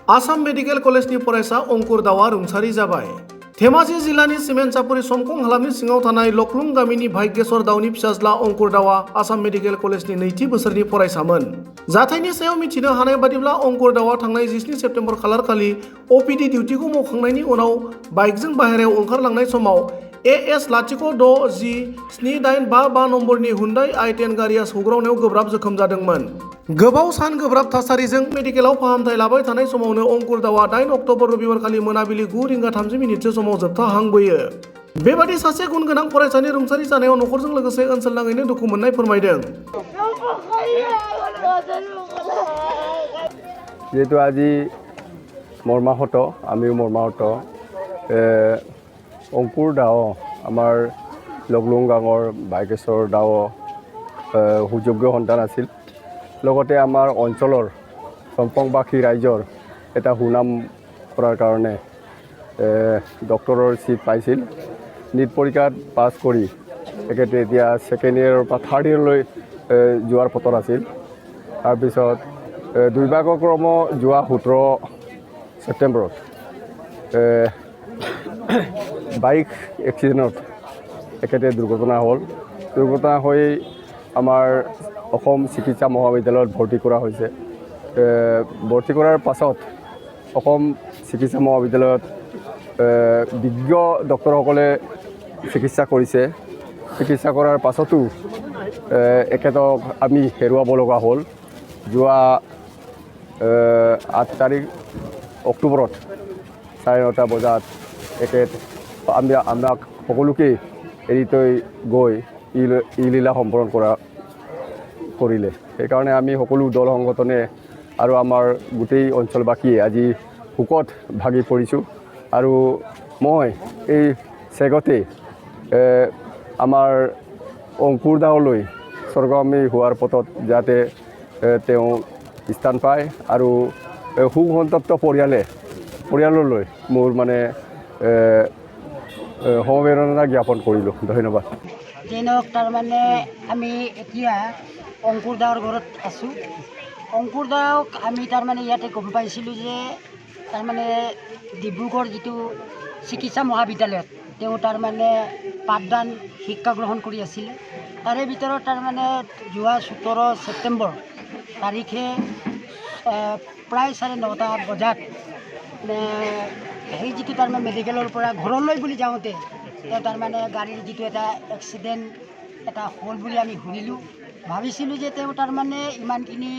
Assam medical कलेजनि फरायसा अंकुर दावा रुंसारि जाबाय। धेमाजि जिल्लानि सिमेन्टसापुरि समखं हालामनि सिङाव थानाय लखलुं गामिनि भाग्येश्वर दावनि फिसाज्ला अंकुर दावा आसाम मेडिकेल कलेजनि नैथि बोसोरनि फरायसामोन। जाथायनि सायाव मिथिनो हानाय बादिब्ला अंकुर दावा थांनाय 17 सेप्तेम्बर खालारखालि अपिडि डिउटिखौ मावखांनायनि उनाव बाइकजों बाहेरायाव ओंखारलांनाय समाव AS06G7855 नम्बरनि हुन्डाइ i10 गारिया सौग्रावनायाव गोब्राब जोखोम जादोंमोन। गोबाव सान गोब्राब थासारिजों मेडिकेलाव फाहामथाय लाबाय थानाय समावनो अंकुर दावा 8 अक्ट'बर रबिबारखालि मोनाबिलि 9:30 समाव जोबथा हां बोयो। बेबादि सासे गुनगोनां फरायसानि रुंसारि जानायाव नखरजों लोगोसे ओनसोलनाङैनो दुखु मोननाय फोरमायदों। যেহেতু আজি মৰ্মাহত আমিও মৰ্মাহত অংকুৰ দাও আমাৰ লগলুং গাঁৱৰ ভাগ্যেশ্বৰ দাও সুযোগ্য সন্তান আছিল। লগতে আমাৰ অঞ্চলৰ চম্পংবাসী ৰাইজৰ এটা সুনাম কৰাৰ কাৰণে ডক্টৰৰ চিট পাইছিল। নীট পৰীক্ষাত পাছ কৰি তেখেতে এতিয়া ছেকেণ্ড ইয়েৰৰ পৰা থাৰ্ড ইয়েৰলৈ যোৱাৰ পথত আছিল। তাৰপিছত দুৰ্ভাগ্যক্ৰম যোৱা 17 ছেপ্টেম্বৰত বাইক এক্সিডেণ্টত তেখেতে দুৰ্ঘটনা হ'ল। দুৰ্ঘটনা হৈ আমাৰ অসম চিকিৎসা মহাবিদ্যালয়ত ভৰ্তি কৰা হৈছে। ভৰ্তি কৰাৰ পাছত অসম চিকিৎসা মহাবিদ্যালয়ত বিজ্ঞ ডক্টৰসকলে চিকিৎসা কৰিছে। চিকিৎসা কৰাৰ পাছতো এখেতক আমি হেৰুৱাব লগা হ'ল। যোৱা 8 তাৰিখ অক্টোবৰত 9:30 বজাত এখেত আমাক সকলোকে এৰি থৈ গৈ ইলীলা সম্পন্ন কৰিলে। সেইকাৰণে আমি সকলো দল সংগঠনে আৰু আমাৰ গোটেই অঞ্চলবাসীয়ে আজি শোকত ভাগি পৰিছোঁ। আৰু মই এই চেগতে আমাৰ অংকুৰ দাওলৈ স্বৰ্গগামী হোৱাৰ পথত যাতে তেওঁ স্থান পায় আৰু সুসন্তপ্ত পৰিয়াললৈ মোৰ মানে সমবেদনা জ্ঞাপন কৰিলোঁ। ধন্যবাদ। যেনক তাৰমানে আমি এতিয়া অংকুৰ দাওৰ ঘৰত আছোঁ। অংকুৰ দাওক আমি তাৰমানে ইয়াতে গম পাইছিলোঁ যে তাৰমানে ডিব্ৰুগড় যিটো চিকিৎসা মহাবিদ্যালয়ত তেওঁ তাৰমানে পাঠদান শিক্ষা গ্ৰহণ কৰি আছিলে। তাৰে ভিতৰত তাৰমানে যোৱা 17 ছেপ্টেম্বৰ তাৰিখে প্ৰায় 9:30 বজাত সেই যিটো তাৰমানে মেডিকেলৰ পৰা ঘৰলৈ বুলি যাওঁতে তেওঁ তাৰমানে গাড়ীৰ যিটো এটা এক্সিডেণ্ট এটা হ'ল বুলি আমি শুনিলোঁ। ভাবিছিলোঁ যে তেওঁ তাৰমানে ইমানখিনি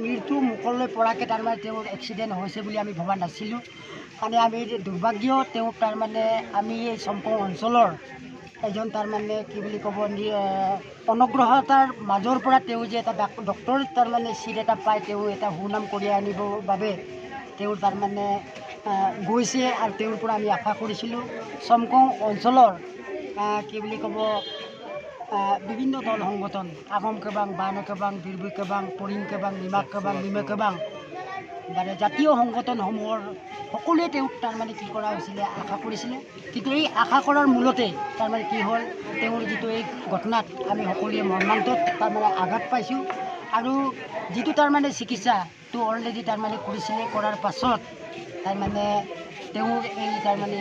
মৃত্যু মুখলৈ পৰাকৈ তাৰমানে তেওঁৰ এক্সিডেণ্ট হৈছে বুলি আমি ভবা নাছিলোঁ। মানে আমি দুৰ্ভাগ্য তেওঁক তাৰমানে আমি এই চম্পং অঞ্চলৰ এজন তাৰমানে কি বুলি ক'ব অনগ্ৰহতাৰ মাজৰ পৰা তেওঁ যে এটা ডক্টৰ তাৰমানে চিট এটা পায় তেওঁ এটা সুনাম কঢ়িয়াই আনিবৰ বাবে তেওঁৰ তাৰমানে গৈছে আৰু তেওঁৰ পৰা আমি আশা কৰিছিলোঁ চমকং অঞ্চলৰ কি বুলি ক'ব বিভিন্ন দল সংগঠন আগম কেবাং, বান কেবাং, বীৰবুই কেবাং, পৰিং কেবাং, নিমাক কেবাং, নিমে কেবাং মানে জাতীয় সংগঠনসমূহৰ সকলোৱে তেওঁক তাৰমানে কি কৰা হৈছিলে আশা কৰিছিলে। কিন্তু এই আশা কৰাৰ মূলতে তাৰমানে কি হ'ল তেওঁৰ যিটো এই ঘটনাত আমি সকলোৱে মৰ্মান্তত তাৰমানে আঘাত পাইছোঁ। আৰু যিটো তাৰমানে চিকিৎসাটো অলৰেডি তাৰমানে কৰিছিলে কৰাৰ পাছত তাৰমানে তেওঁৰ এই তাৰমানে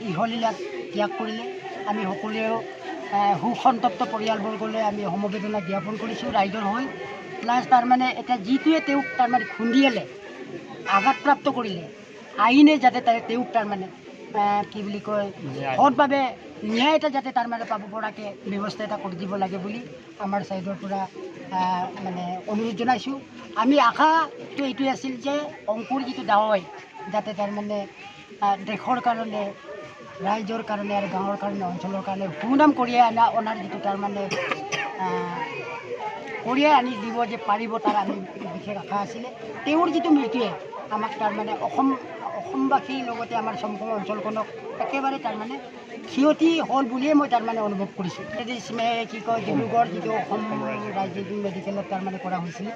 ইহলীলাক ত্যাগ কৰিলে। আমি সকলোৱেও সুসন্তপ্ত পৰিয়ালবৰ্গলৈ আমি সমবেদনা জ্ঞাপন কৰিছোঁ ৰাইজৰ হৈ। প্লাছ তাৰমানে এতিয়া যিটোৱে তেওঁক তাৰমানে খুন্দিয়ালে আঘাতপ্ৰাপ্ত কৰিলে আইনে যাতে তেওঁক তাৰমানে কি বুলি কয় সৎভাৱে ন্যায় এটা যাতে তাৰমানে পাব পৰাকৈ ব্যৱস্থা এটা কৰি দিব লাগে বুলি আমাৰ ছাইডৰ পৰা মানে অনুৰোধ জনাইছোঁ। আমি আশাটো এইটোৱে আছিল যে অংকুৰ যিটো দাৱাই যাতে তাৰমানে দেশৰ কাৰণে ৰাইজৰ কাৰণে আৰু গাঁৱৰ কাৰণে অঞ্চলৰ কাৰণে সুনাম কঢ়িয়াই অনাৰ যিটো তাৰমানে কঢ়িয়াই আনি দিব যে পাৰিব তাৰ আমি বিশেষ আশা আছিলে। তেওঁৰ যিটো মৃত্যুৱে আমাক তাৰমানে অসমবাসীৰ লগতে আমাৰ চম্পং অঞ্চলখনক একেবাৰে তাৰমানে ক্ষতি হ'ল বুলিয়ে মই তাৰমানে অনুভৱ কৰিছোঁ। কি কয় ডিব্ৰুগড় যিটো অসম ৰাজ্যিক মেডিকেলত তাৰমানে কৰা হৈছিলে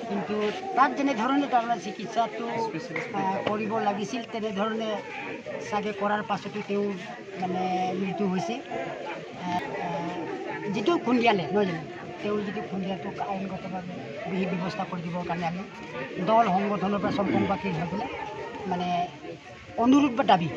কিন্তু তাত যেনেধৰণে তাৰমানে চিকিৎসাটো কৰিব লাগিছিল তেনেধৰণে চাগে কৰাৰ পাছতো তেওঁ মানে মৃত্যু হৈছে। যিটো খুন্দিয়ালে নহয় জানো তেওঁৰ যদি খুন্দিয়াটোক আইনগতভাৱে বিহিত ব্যৱস্থা কৰি দিবৰ কাৰণে আমি দল সংগঠনৰ পৰা চম্পকবাসীৰ হৈ পেলাই মানে অনুৰোধ বা দাবী